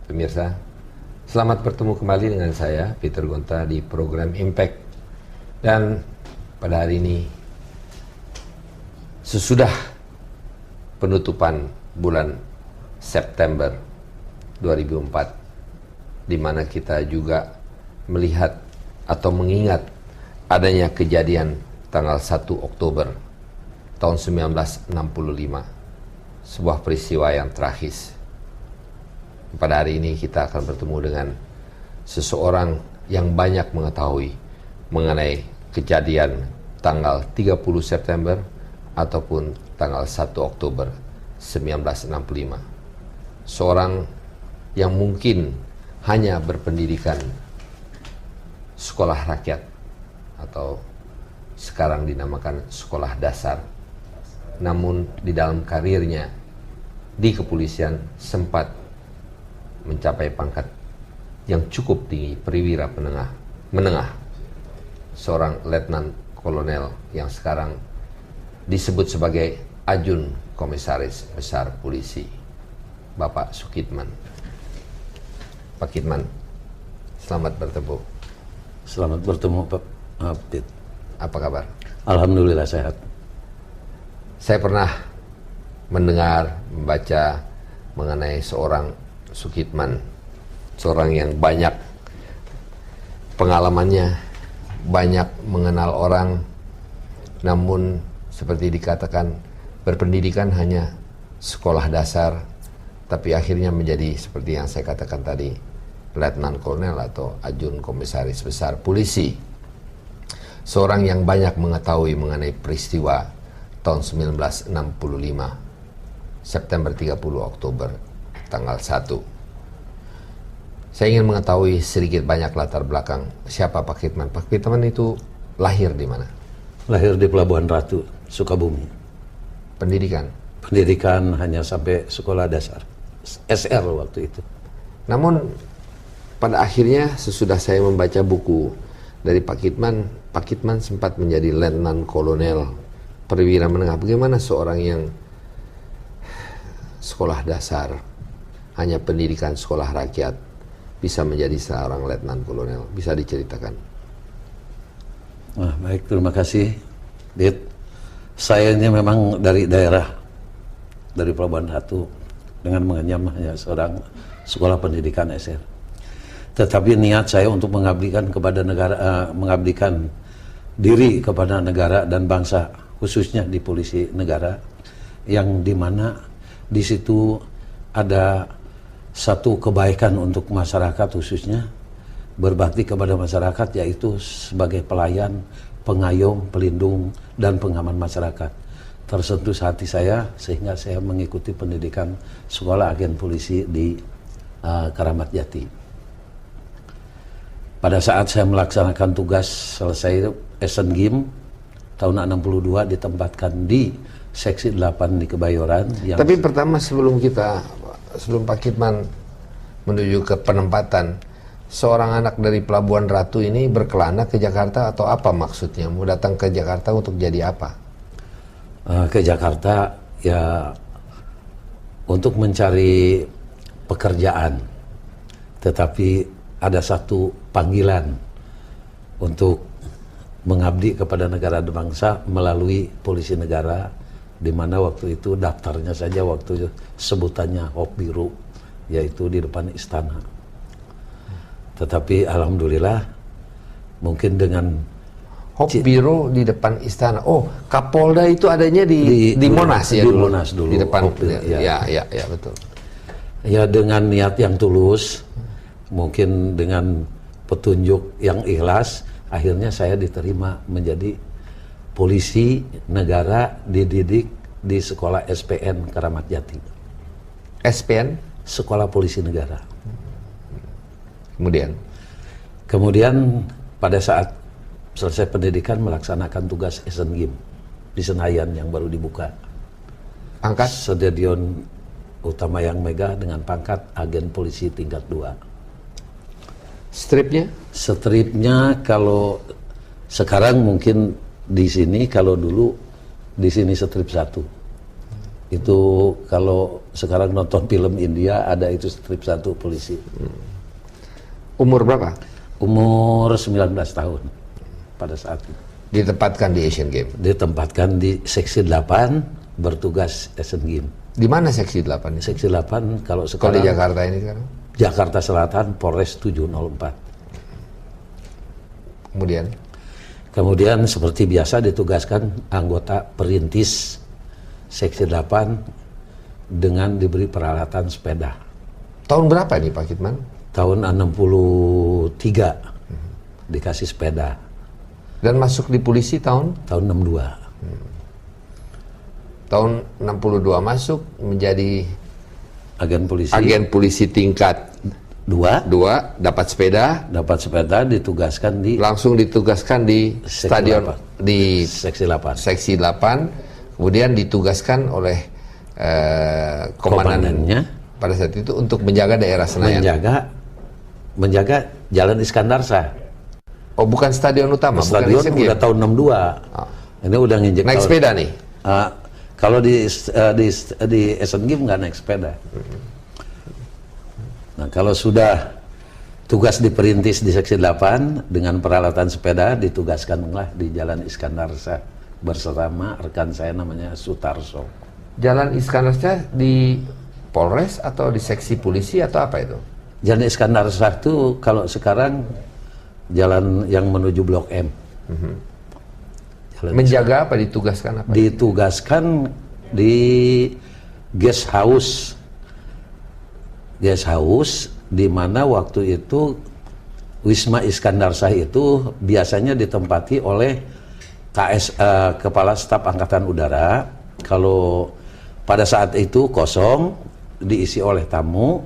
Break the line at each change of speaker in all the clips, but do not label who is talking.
Pemirsa, selamat bertemu kembali dengan saya, Peter Gonta, di program Impact. Dan pada hari ini, sesudah penutupan bulan September 2004, di mana kita juga melihat atau mengingat adanya kejadian tanggal 1 Oktober tahun 1965, sebuah peristiwa yang tragis. Pada hari ini kita akan bertemu dengan seseorang yang banyak mengetahui mengenai kejadian tanggal 30 September ataupun tanggal 1 Oktober 1965. Seorang yang mungkin hanya berpendidikan sekolah rakyat atau sekarang dinamakan sekolah dasar. Namun di dalam karirnya di kepolisian sempat mencapai pangkat yang cukup tinggi, perwira menengah. Seorang letnan kolonel yang sekarang disebut sebagai Ajun Komisaris Besar Polisi, Bapak Sukitman. Pak Kitman, selamat bertemu.
Selamat bertemu Pak Abid.
Apa kabar?
Alhamdulillah sehat.
Saya pernah mendengar, membaca mengenai seorang Sukitman, seorang yang banyak pengalamannya, banyak mengenal orang, namun seperti dikatakan berpendidikan hanya sekolah dasar, tapi akhirnya menjadi seperti yang saya katakan tadi, letnan kolonel atau Ajun Komisaris Besar Polisi. Seorang yang banyak mengetahui mengenai peristiwa tahun 1965, September 30 Oktober, tanggal 1. Saya ingin mengetahui sedikit banyak latar belakang siapa Pak Kitman. Pak Kitman itu lahir di mana?
Lahir di Pelabuhan Ratu, Sukabumi.
Pendidikan?
Pendidikan hanya sampai sekolah dasar, SR waktu itu.
Namun pada akhirnya sesudah saya membaca buku dari Pak Kitman sempat menjadi letnan kolonel, perwira menengah. Bagaimana seorang yang sekolah dasar, hanya pendidikan sekolah rakyat, bisa menjadi seorang letnan kolonel? Bisa diceritakan?
Baik, terima kasih, Dit. Saya ini memang dari daerah, dari Pelabuhan Ratu, dengan mengenyam hanya seorang sekolah pendidikan SR. Tetapi niat saya untuk mengabdikan kepada negara, mengabdikan diri kepada negara dan bangsa, khususnya di polisi negara, yang dimana di situ ada satu kebaikan untuk masyarakat, khususnya berbakti kepada masyarakat, yaitu sebagai pelayan, pengayom, pelindung, dan pengaman masyarakat. Tersentuh hati saya sehingga saya mengikuti pendidikan sekolah agen polisi di Keramat Jati. Pada saat saya melaksanakan tugas selesai Asian Games tahun 62 ditempatkan di Seksi 8 di Kebayoran.
Tapi pertama sebelum Pak Kitman menuju ke penempatan, seorang anak dari Pelabuhan Ratu ini berkelana ke Jakarta atau apa maksudnya? Mau datang ke Jakarta untuk jadi apa?
Ke Jakarta ya untuk mencari pekerjaan, tetapi ada satu panggilan untuk mengabdi kepada negara dan bangsa melalui polisi negara, di mana waktu itu daftarnya saja waktu sebutannya Hop Biru, yaitu di depan istana. Tetapi alhamdulillah mungkin dengan
Hop Biru di depan istana. Oh, Kapolda itu adanya di Monas ya,
di
dulu.
Monas dulu.
Di depan.
Ya,
Betul.
Ya, dengan niat yang tulus, mungkin dengan petunjuk yang ikhlas, akhirnya saya diterima menjadi polisi negara, dididik di sekolah SPN Keramat Jati.
SPN?
Sekolah Polisi Negara. Kemudian pada saat selesai pendidikan melaksanakan tugas Asian Games di Senayan yang baru dibuka.
Pangkat?
Stadion Utama yang megah dengan pangkat agen polisi tingkat 2.
Stripnya?
Stripnya kalau sekarang mungkin di sini, kalau dulu di sini strip 1. Itu kalau sekarang nonton film India ada itu strip 1 polisi.
Umur berapa?
Umur 19 tahun pada saat itu.
Ditempatkan di Asian Games.
Ditempatkan di seksi 8 bertugas Asian Games.
Di mana seksi 8?
Seksi 8 kalau
Kalau
sekarang
di Jakarta ini sekarang?
Jakarta Selatan Polres 704. Kemudian seperti biasa ditugaskan anggota perintis seksi 8 dengan diberi peralatan sepeda.
Tahun berapa nih Pak Kitman?
Tahun 63 dikasih sepeda.
Dan masuk di polisi tahun?
Tahun 62.
Tahun 62 masuk menjadi
Agen polisi
tingkat 2, dapat sepeda,
ditugaskan di
langsung ditugaskan di stadion
8.
di
seksi
8, kemudian ditugaskan oleh komandannya pada saat itu untuk menjaga daerah Senayan.
Menjaga Jalan Iskandar Shah.
Oh, bukan stadion utama,
stadion
bukan
udah tahun 62. Ini udah nginjek
naik sepeda nih.
Kalau di Asian Games nggak naik sepeda. Nah, kalau sudah tugas diperintis di seksi 8 dengan peralatan sepeda, ditugaskanlah di Jalan Iskandar Shah bersama rekan saya namanya Sutarso.
Jalan Iskandar Shah di Polres atau di seksi polisi atau apa itu?
Jalan Iskandar Shah itu kalau sekarang jalan yang menuju Blok M.
Menjaga apa, ditugaskan apa?
Ditugaskan di guest house di mana waktu itu Wisma Iskandar Shah itu biasanya ditempati oleh Kepala Staf Angkatan Udara. Kalau pada saat itu kosong, diisi oleh tamu,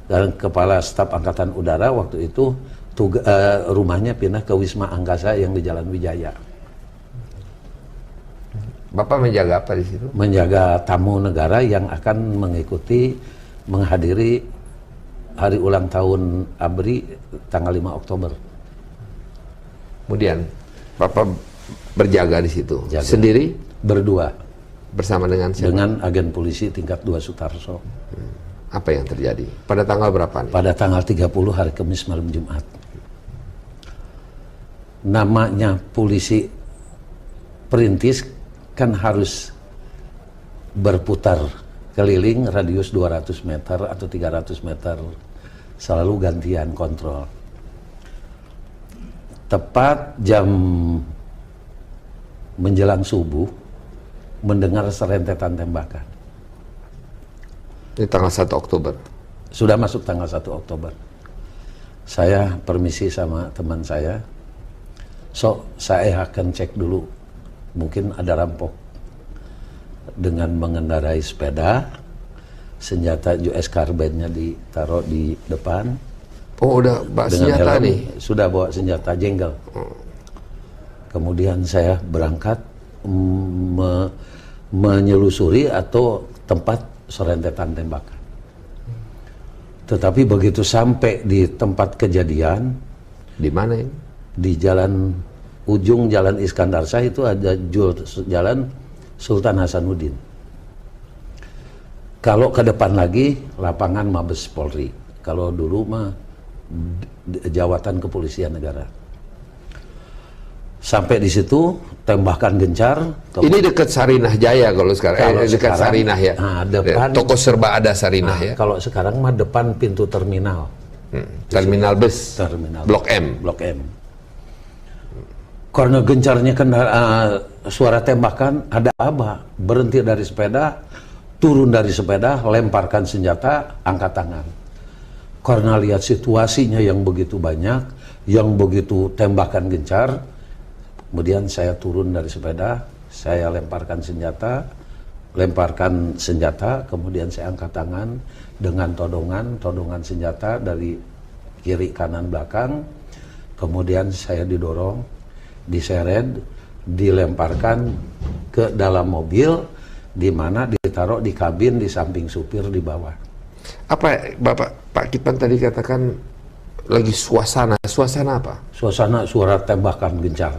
dan Kepala Staf Angkatan Udara waktu itu rumahnya pindah ke Wisma Angkasa yang di Jalan Wijaya.
Bapak menjaga apa di situ?
Menjaga tamu negara yang akan menghadiri hari ulang tahun ABRI tanggal 5 Oktober.
Kemudian Bapak berjaga di situ.
Jaga.
Sendiri?
Berdua.
Bersama dengan siapa?
Dengan agen polisi tingkat 2 Sutarso.
Apa yang terjadi? Pada tanggal berapa nih?
Pada tanggal 30 hari Kamis malam Jumat. Namanya polisi perintis kan harus berputar keliling radius 200 meter atau 300 meter, selalu gantian kontrol. Tepat jam menjelang subuh mendengar serentetan tembakan.
Ini tanggal 1 Oktober.
Sudah masuk tanggal 1 Oktober. Saya permisi sama teman saya. Saya akan cek dulu. Mungkin ada rampok. Dengan mengendarai sepeda, senjata US Carbine-nya ditaruh di depan.
Oh, udah bawa senjata
helm,
nih?
Sudah bawa senjata jenggel. Kemudian saya berangkat menyelusuri atau tempat serentetan tembakan. Tetapi begitu sampai di tempat kejadian,
di mana ini?
Di ujung Jalan Iskandar Shah itu ada jalan Sultan Hasanuddin. Kalau ke depan lagi lapangan Mabes Polri. Kalau dulu mah Jawatan Kepolisian Negara. Sampai di situ tembakan gencar.
Ini dekat Sarinah Jaya kalau sekarang. Dekat Sarinah ya.
Nah, depan
toko serba ada Sarinah ya.
Kalau sekarang mah depan pintu terminal.
Terminal bus.
Terminal.
Blok M.
Blok M. Karena gencarnya suara tembakan, ada abah berhenti dari sepeda, turun dari sepeda, lemparkan senjata, angkat tangan. Karena lihat situasinya yang begitu banyak, yang begitu tembakan gencar, kemudian saya turun dari sepeda, saya lemparkan senjata, kemudian saya angkat tangan dengan todongan senjata dari kiri kanan belakang, kemudian saya didorong, diseret, dilemparkan ke dalam mobil, di mana ditaruh di kabin di samping supir di bawah.
Apa Pak Kitman tadi katakan lagi suasana apa?
Suasana suara tembakan gencar.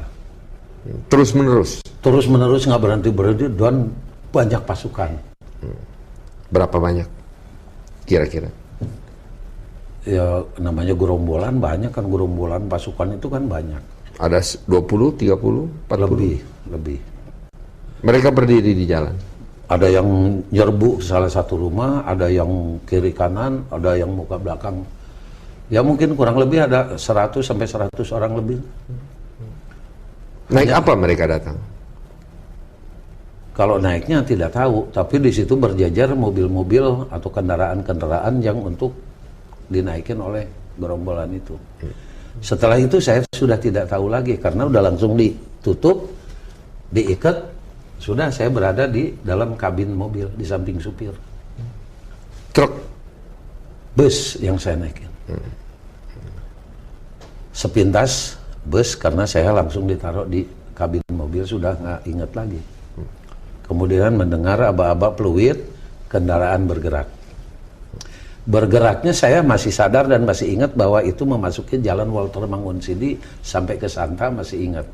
Terus menerus
nggak berhenti dan banyak pasukan.
Berapa banyak kira-kira?
Ya namanya gerombolan banyak kan, gerombolan pasukan itu kan banyak.
Ada 20, 30, 40?
Lebih.
Mereka berdiri di jalan?
Ada yang nyerbu ke salah satu rumah, ada yang kiri kanan, ada yang muka belakang. Ya mungkin kurang lebih ada 100 sampai 100 orang lebih.
Naik apa mereka datang?
Kalau naiknya tidak tahu, tapi di situ berjajar mobil-mobil atau kendaraan-kendaraan yang untuk dinaikin oleh gerombolan itu. Setelah itu saya sudah tidak tahu lagi karena udah langsung ditutup, diikat, sudah saya berada di dalam kabin mobil di samping supir.
Truk?
Bus yang saya naikin. Sepintas bus karena saya langsung ditaruh di kabin mobil, sudah nggak ingat lagi. Kemudian mendengar aba-aba peluit, kendaraan bergerak. Bergeraknya saya masih sadar dan masih ingat bahwa itu memasuki jalan Walter Mangunsidi sampai ke Santa masih ingat.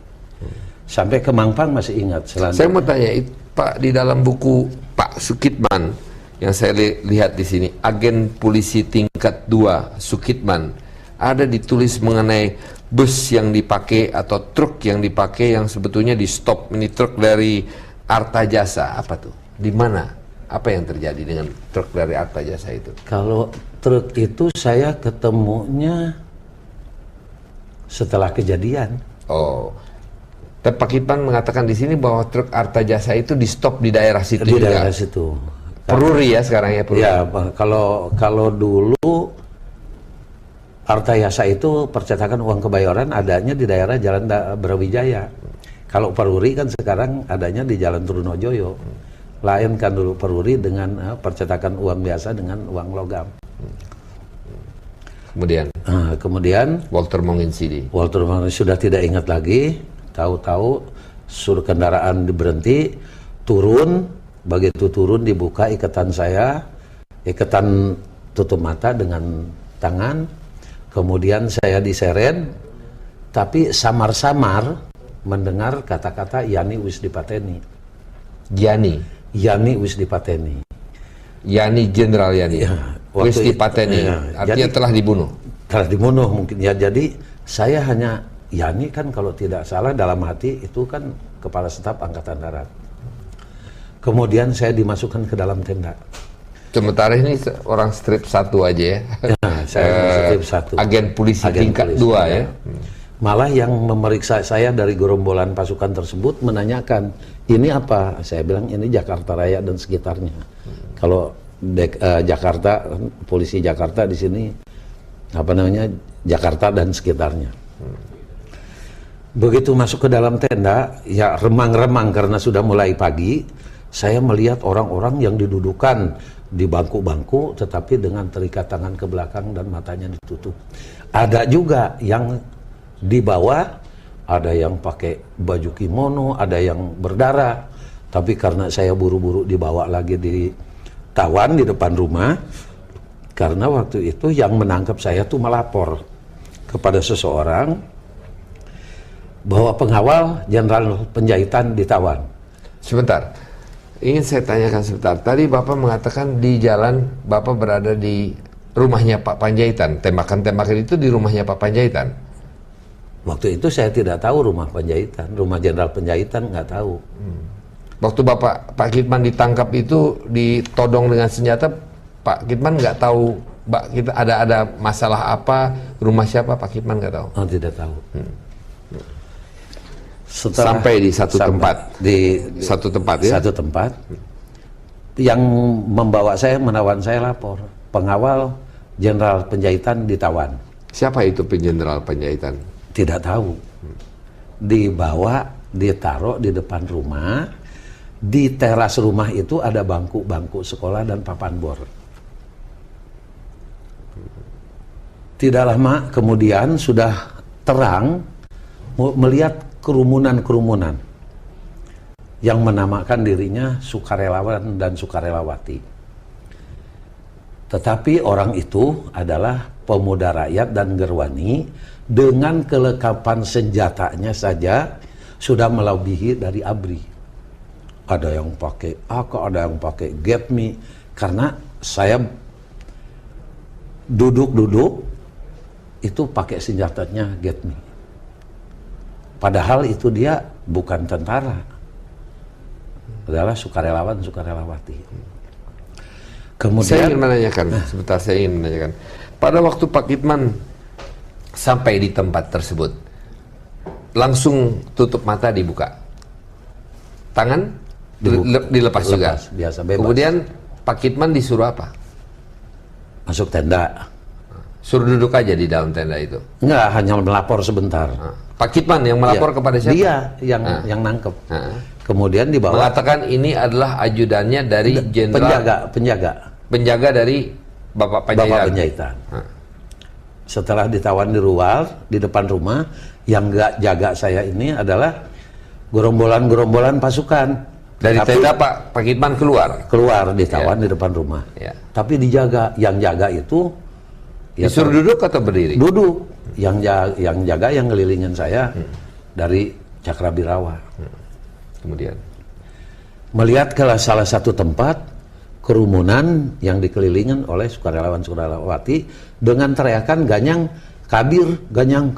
Sampai ke Mampang masih ingat.
Saya mau tanya, Pak, di dalam buku Pak Sukitman yang saya lihat di sini, agen polisi tingkat 2 Sukitman, ada ditulis mengenai bus yang dipakai atau truk yang dipakai yang sebetulnya di stop. Ini truk dari Artajasa, apa tuh? Di mana? Apa yang terjadi dengan truk dari Artajasa itu?
Kalau truk itu saya ketemunya setelah kejadian.
Oh, tapi Pak Kitman mengatakan di sini bahwa truk Artajasa itu di stop di daerah situ
Di
juga.
daerah situ.
Peruri ya sekarang ya, Peruri.
Ya, kalau dulu Artajasa itu percetakan uang kebayoran adanya di daerah Jalan Brawijaya. Kalau Peruri kan sekarang adanya di Jalan Trunojoyo. Lain kan dulu Peruri dengan percetakan uang biasa dengan uang logam.
Kemudian Walter Mangunsidi
sudah tidak ingat lagi. Tahu-tahu suruh kendaraan berhenti, turun. Begitu turun dibuka ikatan saya, ikatan tutup mata dengan tangan. Kemudian saya diseret, tapi samar-samar mendengar kata-kata Yani wis dipateni. Yani wis dipateni.
Yani Jenderal Yani.
Ya,
wis dipateni. Artinya jadi, telah dibunuh.
Telah dibunuh mungkin ya. Jadi saya hanya Yani kan kalau tidak salah dalam hati itu kan Kepala Staf Angkatan Darat. Kemudian saya dimasukkan ke dalam tenda.
Sementara ini orang strip 1 aja ya.
Saya strip 1.
Agen polisi tingkat 2 ya.
Malah yang memeriksa saya dari gerombolan pasukan tersebut menanyakan, ini apa? Saya bilang ini Jakarta Raya dan sekitarnya. Kalau Jakarta, polisi Jakarta di sini apa namanya? Jakarta dan sekitarnya. Begitu masuk ke dalam tenda, ya remang-remang karena sudah mulai pagi, saya melihat orang-orang yang didudukan di bangku-bangku tetapi dengan terikat tangan ke belakang dan matanya ditutup. Ada juga yang di bawah, ada yang pakai baju kimono, ada yang berdarah. Tapi karena saya buru-buru dibawa lagi ditawan di depan rumah, karena waktu itu yang menangkap saya tuh melapor kepada seseorang bahwa pengawal Jenderal Penjahitan ditawan.
Sebentar, ingin saya tanyakan sebentar. Tadi Bapak mengatakan di jalan Bapak berada di rumahnya Pak Panjaitan. Tembakan-tembakan itu di rumahnya Pak Panjaitan.
Waktu itu saya tidak tahu rumah Penjahitan, rumah Jenderal Penjahitan nggak tahu.
Waktu Pak Kitman ditangkap itu ditodong dengan senjata, Pak Kitman nggak tahu, kita ada masalah apa, rumah siapa, Pak Kitman nggak tahu.
Oh, tidak tahu.
Sampai di satu tempat,
satu tempat yang membawa saya, menawan saya lapor, pengawal Jenderal Penjahitan ditawan.
Siapa itu Jenderal Penjahitan?
Tidak tahu. Dibawa, ditaruh di depan rumah. Di teras rumah itu ada bangku-bangku sekolah dan papan bor. Tidak lama kemudian sudah terang melihat kerumunan-kerumunan yang menamakan dirinya sukarelawan dan sukarelawati. Tetapi orang itu adalah pemuda rakyat dan gerwani dengan kelengkapan senjatanya saja sudah melebihi dari ABRI. ada yang pakai AK, ada yang pakai Get Me, karena saya duduk itu pakai senjatanya Get Me. Padahal itu dia bukan tentara, adalah sukarelawati. Kemudian
saya ingin menanyakan, sebentar, saya ingin menanyakan. Pada waktu Pak Kitman sampai di tempat tersebut, langsung tutup mata dibuka, tangan dilepas juga,
biasa, bebas.
Kemudian Pak Kitman disuruh apa?
Masuk tenda.
Suruh duduk aja di dalam tenda itu?
Enggak, hanya melapor sebentar.
Pak Kitman yang melapor kepada siapa?
Dia yang nangkep. Kemudian dibawa.
Mengatakan ini adalah ajudannya dari jenderal penjaga dari Bapak Panjaitan.
Setelah ditawan di luar, di depan rumah, yang nggak jaga saya ini adalah gerombolan pasukan.
Dari tenda Pak Kitman keluar
ditawan di depan rumah.
Ya.
Tapi dijaga, yang jaga itu
disuruh duduk atau berdiri?
Duduk. Yang jaga yang ngelilingin saya dari Cakrabirawa.
Kemudian
melihat ke salah satu tempat kerumunan yang dikelilingin oleh sukarelawan-sukarelawati dengan teriakan ganyang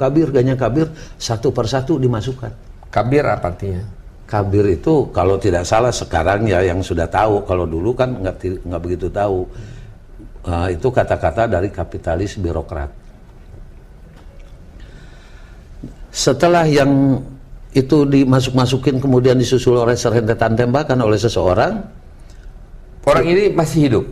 kabir, satu persatu dimasukkan.
Kabir apa artinya?
Kabir itu kalau tidak salah sekarang ya yang sudah tahu, kalau dulu kan nggak begitu tahu. Itu kata-kata dari kapitalis birokrat. Setelah yang itu dimasuk-masukin kemudian disusul oleh serentetan tembakan oleh seseorang.
Orang ini masih hidup?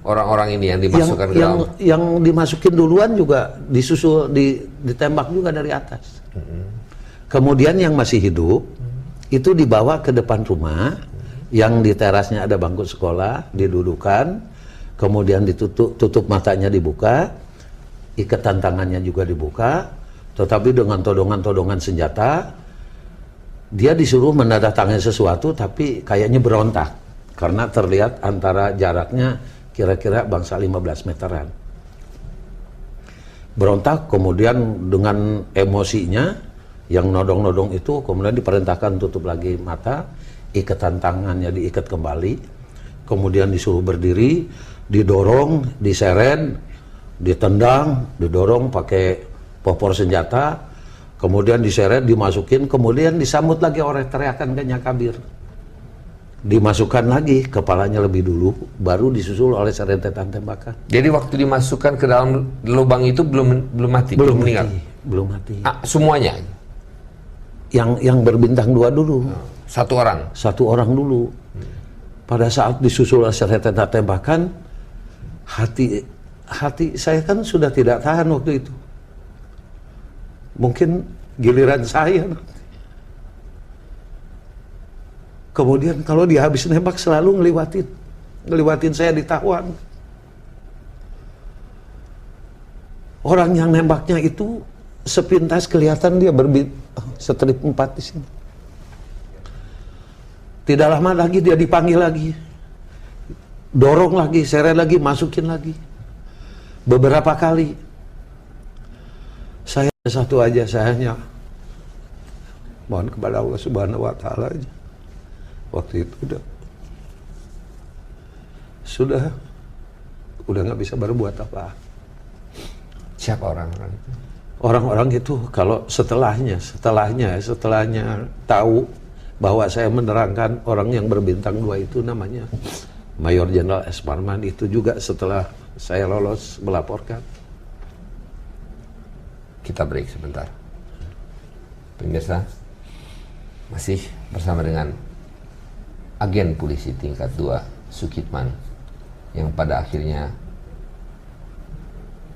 Orang-orang ini yang dimasukkan ke dalam?
Yang dimasukin duluan juga disusul, ditembak juga dari atas. Kemudian yang masih hidup itu dibawa ke depan rumah, yang di terasnya ada bangku sekolah, didudukan, kemudian tutup matanya dibuka, ikatan tangannya juga dibuka, tetapi dengan todongan-todongan senjata. Dia disuruh menandatangani sesuatu tapi kayaknya berontak karena terlihat antara jaraknya kira-kira bangsa 15 meteran. Berontak, kemudian dengan emosinya yang nodong-nodong itu kemudian diperintahkan tutup lagi mata, ikatan tangannya diikat kembali, kemudian disuruh berdiri, didorong, diseret, ditendang, didorong pakai popor senjata, kemudian diseret, dimasukin, kemudian disambut lagi oleh teriakan ganyang kabir. Dimasukkan lagi, kepalanya lebih dulu, baru disusul oleh serentetan tembakan.
Jadi waktu dimasukkan ke dalam lubang itu belum mati, belum meninggal?
Belum mati.
Semuanya?
Yang berbintang 2 dulu.
Satu orang?
Satu orang dulu. Pada saat disusul oleh serentetan tembakan, hati saya kan sudah tidak tahan waktu itu. Mungkin giliran saya. Kemudian kalau dia habis nembak selalu ngeliwatin saya ditawan. Orang yang nembaknya itu sepintas kelihatan dia setrip 4 di sini. Tidak lama lagi dia dipanggil lagi, dorong lagi, seret lagi, masukin lagi. Beberapa kali. Saya satu aja, saya hanya mohon kepada Allah Subhanahu wa Ta'ala aja. Waktu itu sudah nggak bisa berbuat apa.
Siapa orang-orang itu?
Orang-orang itu kalau setelahnya tahu bahwa saya menerangkan orang yang berbintang 2 itu namanya Mayor Jenderal S. Parman, itu juga setelah saya lolos melaporkan.
Kita break sebentar. Pemirsa, masih bersama dengan agen polisi tingkat 2 Sukitman yang pada akhirnya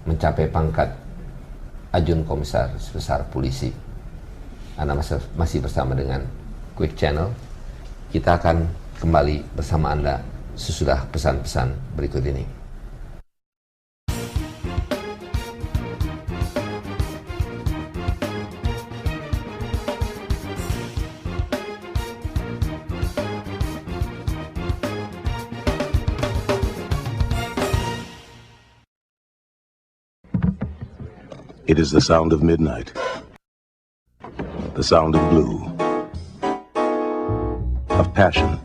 mencapai pangkat Ajun Komisaris Besar Polisi. Anda masih bersama dengan Quick Channel. Kita akan kembali bersama Anda sesudah pesan-pesan berikut ini.
It is the sound of midnight, the sound of blue, of passion.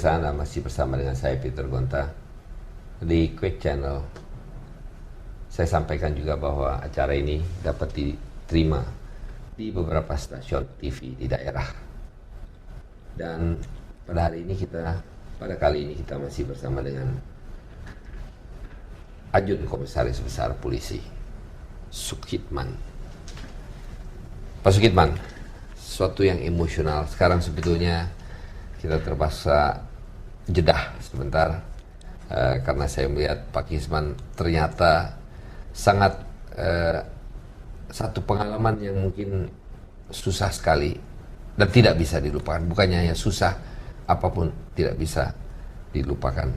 Anda masih bersama dengan saya Peter Gonta di Quick Channel. Saya sampaikan juga bahwa acara ini dapat diterima di beberapa stasiun TV di daerah. Dan pada kali ini kita masih bersama dengan Ajun Komisaris Besar Polisi Sukitman. Pak Sukitman, sesuatu yang emosional sekarang sebetulnya kita terpaksa jedah sebentar karena saya melihat Pak Kisman ternyata sangat satu pengalaman yang mungkin susah sekali dan tidak bisa dilupakan. Bukannya hanya susah, apapun tidak bisa dilupakan.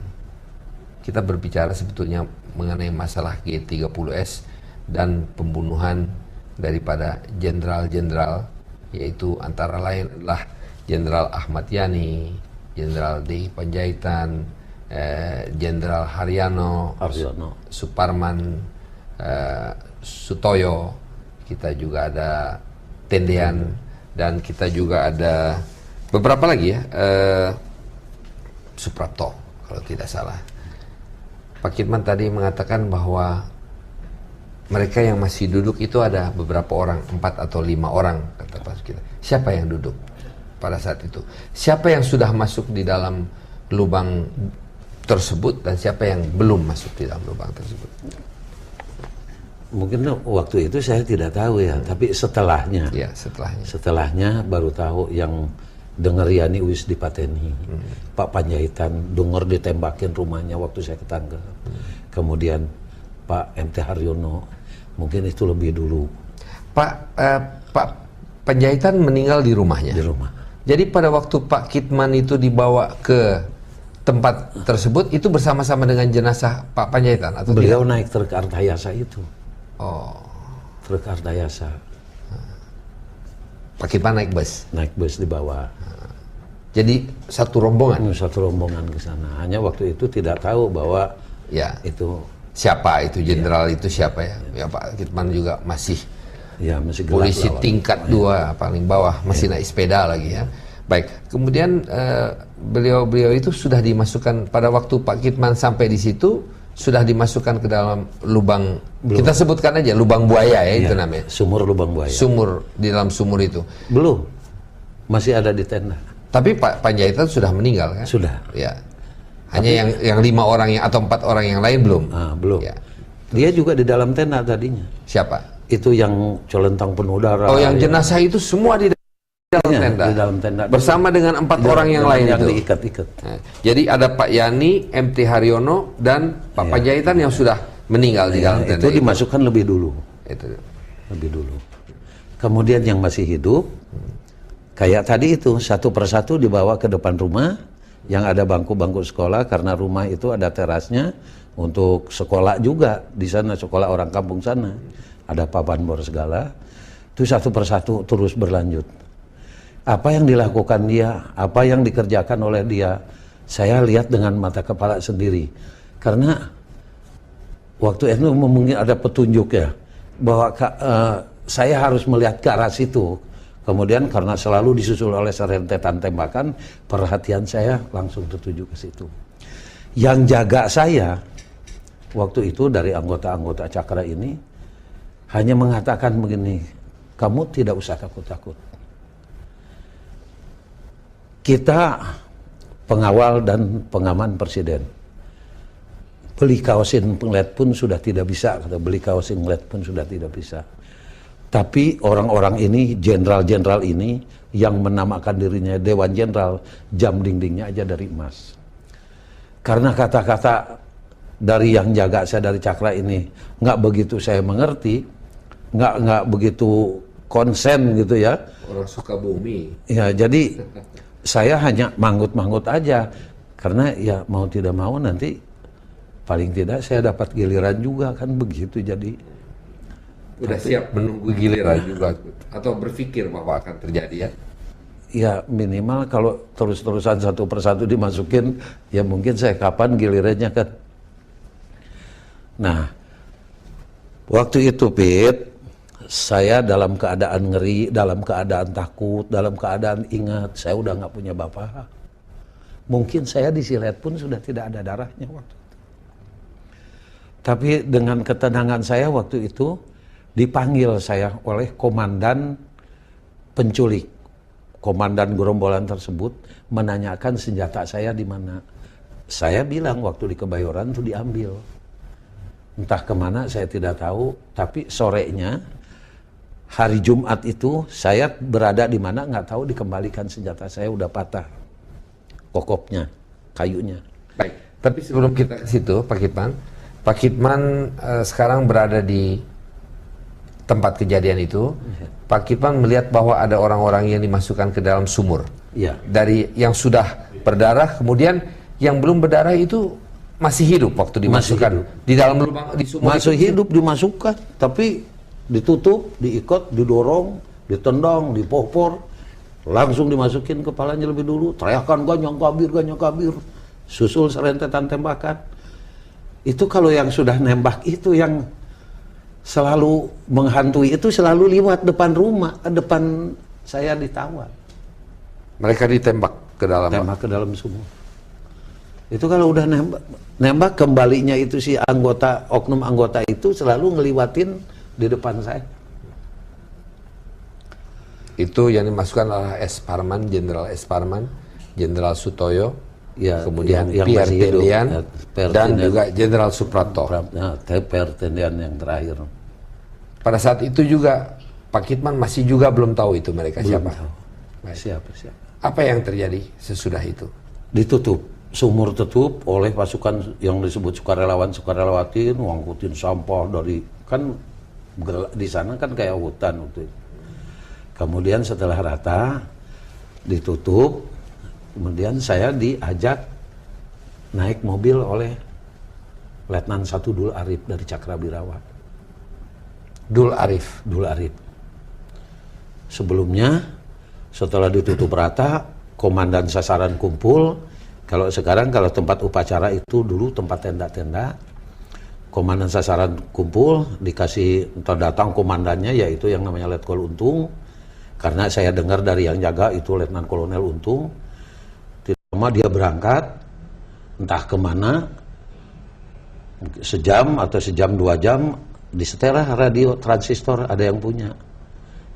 Kita berbicara sebetulnya mengenai masalah G30S dan pembunuhan daripada jenderal-jenderal, yaitu antara lain adalah Jenderal Ahmad Yani, Jenderal D. Panjaitan, Jenderal Haryono, Suparman, Sutoyo, kita juga ada Tendean, dan kita juga ada beberapa lagi ya, Suprapto kalau tidak salah. Pak Kitman tadi mengatakan bahwa mereka yang masih duduk itu ada beberapa orang, 4 atau 5 orang, kata Pak Kitman. Siapa yang duduk pada saat itu? Siapa yang sudah masuk di dalam lubang tersebut dan siapa yang belum masuk di dalam lubang tersebut?
Mungkin waktu itu saya tidak tahu ya, tapi setelahnya.
Ya, setelahnya.
Setelahnya baru tahu yang dengar Yani wis dipateni. Pak Panjaitan dengar ditembakin rumahnya waktu saya ketangga. Kemudian Pak MT Haryono, mungkin itu lebih dulu.
Pak Panjaitan meninggal di rumahnya?
Di rumah.
Jadi pada waktu Pak Kitman itu dibawa ke tempat tersebut, itu bersama-sama dengan jenazah Pak Panjaitan atau
beliau
tidak?
naik truk Artayasa itu.
Oh.
Truk Artayasa.
Pak Kitman naik bus?
Naik bus dibawa.
Jadi satu rombongan?
Satu rombongan ke sana. Hanya waktu itu tidak tahu bahwa
ya,
itu
siapa itu jenderal itu siapa ya? Ya Pak Kitman juga masih
gelap
polisi
lawan.
tingkat 2 paling bawah, masih naik sepeda lagi ya. Baik, kemudian beliau itu sudah dimasukkan pada waktu Pak Kitman sampai di situ, sudah dimasukkan ke dalam lubang. Belum. Kita sebutkan aja lubang buaya ya, itu namanya.
Sumur lubang buaya.
Sumur, di dalam sumur itu.
Belum, masih ada di tenda.
Tapi Pak Panjaitan sudah meninggal kan?
Sudah.
Ya. Hanya yang 5 orang yang atau 4 orang yang lain belum.
Belum.
Ya.
Dia juga di dalam tenda tadinya.
Siapa?
Itu yang colentang penuh darah.
Oh, yang jenazah itu semua di dalam tenda.
Di dalam tenda.
Bersama dengan 4 orang yang lain
yang
itu.
Diikat-ikat.
Nah, jadi ada Pak Yani, MT Haryono dan Pak Panjaitan yang sudah meninggal di dalam tenda.
Itu dimasukkan lebih dulu.
Itu.
Lebih dulu. Kemudian yang masih hidup, kayak tadi itu satu persatu dibawa ke depan rumah, yang ada bangku-bangku sekolah karena rumah itu ada terasnya untuk sekolah juga di sana, sekolah orang kampung sana. Ada papan bor segala, itu satu persatu terus berlanjut. Apa yang dilakukan dia, apa yang dikerjakan oleh dia, saya lihat dengan mata kepala sendiri. Karena waktu itu mungkin ada petunjuk ya, bahwa saya harus melihat ke arah situ. Kemudian karena selalu disusul oleh serentetan tembakan, perhatian saya langsung tertuju ke situ. Yang jaga saya waktu itu dari anggota-anggota Cakra ini, hanya mengatakan begini, kamu tidak usah takut-takut. Kita pengawal dan pengaman presiden. Beli kaosin ngeliat pun sudah tidak bisa, kata beli kaosin ngeliat pun sudah tidak bisa. Tapi orang-orang ini, jenderal-jenderal ini, yang menamakan dirinya Dewan Jenderal, jam dindingnya aja dari emas. Karena kata-kata dari yang jaga saya dari Cakra ini nggak begitu saya mengerti, nggak begitu konsen gitu ya.
Orang suka bumi.
Ya, jadi saya hanya manggut-manggut aja karena ya mau tidak mau nanti paling tidak saya dapat giliran juga kan begitu. Jadi
udah siap menunggu giliran juga atau berpikir bahwa akan terjadi ya?
Ya minimal kalau terus-terusan satu persatu dimasukin, ya mungkin saya kapan gilirannya kan. Nah, waktu itu Pit, saya dalam keadaan ngeri, dalam keadaan takut, dalam keadaan ingat, saya udah nggak punya bapak. Mungkin saya disilet pun sudah tidak ada darahnya waktu itu. Tapi dengan ketenangan saya waktu itu, dipanggil saya oleh komandan penculik. Komandan gerombolan tersebut menanyakan senjata saya di mana. Saya bilang waktu di Kebayoran itu diambil. Entah kemana saya tidak tahu. Tapi sorenya hari Jumat itu saya berada di mana nggak tahu, dikembalikan senjata saya udah patah kokopnya, kayunya.
Baik. Tapi sebelum kita ke situ, Pak Kitman sekarang berada di tempat kejadian itu. Pak Kitman melihat bahwa ada orang-orang yang dimasukkan ke dalam sumur.
Ya.
Dari yang sudah berdarah, kemudian yang belum berdarah itu masih hidup waktu dimasukkan di dalam lubang di sumur.
Masih
itu.
hidup dimasukkan, tapi ditutup, diikat, didorong, ditendang, dipopor, langsung dimasukin kepalanya lebih dulu. Teriakan ganyang kabir, susul serentetan tembakan. Itu kalau yang sudah nembak itu yang selalu menghantui itu selalu lewat depan rumah, depan saya ditawan.
Mereka ditembak ke dalam.
Tembak ke dalam sumur. Itu kalau udah nembak kembalinya itu si oknum anggota itu selalu ngeliwatin di depan saya.
Itu yang dimasukkan oleh Jenderal S. Parman, Jenderal Sutoyo,
Ya,
kemudian
yang
Pierre
masih hidup,
Tendian,
ya, Pierre
dan
Tendian.
juga Jenderal Suprapto.
Pierre Tendian yang terakhir.
Pada saat itu juga Pak Kitman masih juga belum tahu itu mereka
Belum
siapa.
tahu.
Baik.
Siapa?
Apa yang terjadi sesudah itu?
Ditutup, sumur tutup oleh pasukan yang disebut sukarelawan-sukarelawati, ngangkutin sampah dari, kan di sana kan kayak hutan waktu itu. Kemudian setelah rata ditutup, kemudian saya diajak naik mobil oleh Letnan 1 Dul Arif dari Cakrabirawa.
Dul Arif.
Sebelumnya, setelah ditutup rata, komandan sasaran kumpul. Kalau sekarang, kalau tempat upacara itu dulu tempat tenda-tenda. Komandan sasaran kumpul, dikasih datang komandannya, yaitu yang namanya Letkol Untung. Karena saya dengar dari yang jaga itu Letnan Kolonel Untung. Tidak lama dia berangkat, entah kemana, sejam atau sejam 2 jam, disetellah radio transistor, ada yang punya,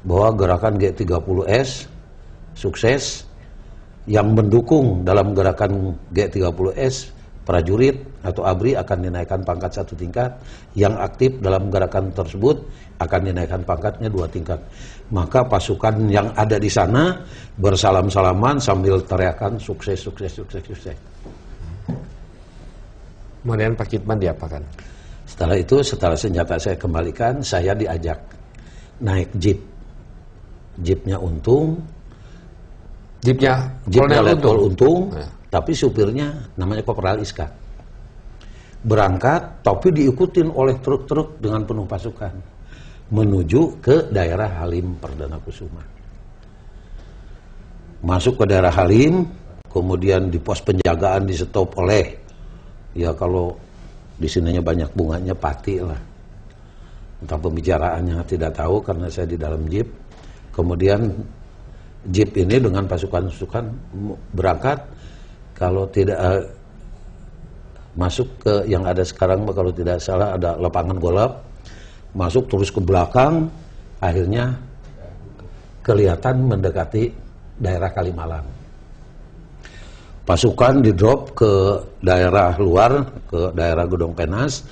bahwa gerakan G30S sukses. Yang mendukung dalam gerakan G30S, prajurit atau ABRI akan dinaikkan pangkat 1 tingkat, yang aktif dalam gerakan tersebut akan dinaikkan pangkatnya 2 tingkat. Maka pasukan yang ada di sana bersalam-salaman sambil teriakan sukses.
Kemudian Pak Kitman diapakan?
Setelah itu, setelah senjata saya kembalikan, saya diajak naik jeep. Jeepnya Untung.
Jeepnya
Letkol Untung,
Ya.
tapi supirnya namanya Kopral Iska. Berangkat, tapi diikutin oleh truk-truk dengan penuh pasukan menuju ke daerah Halim Perdana Kusuma. Masuk ke daerah Halim, kemudian di pos penjagaan di stop oleh, ya kalau di sininya banyak bunganya, pati lah. Entah pembicaraannya tidak tahu karena saya di dalam jeep. Kemudian jeep ini dengan pasukan-pasukan berangkat, kalau tidak masuk ke yang ada sekarang, kalau tidak salah ada lapangan golf, masuk terus ke belakang, akhirnya kelihatan mendekati daerah Kalimalang. Pasukan di-drop ke daerah luar, ke daerah Gedong Penas,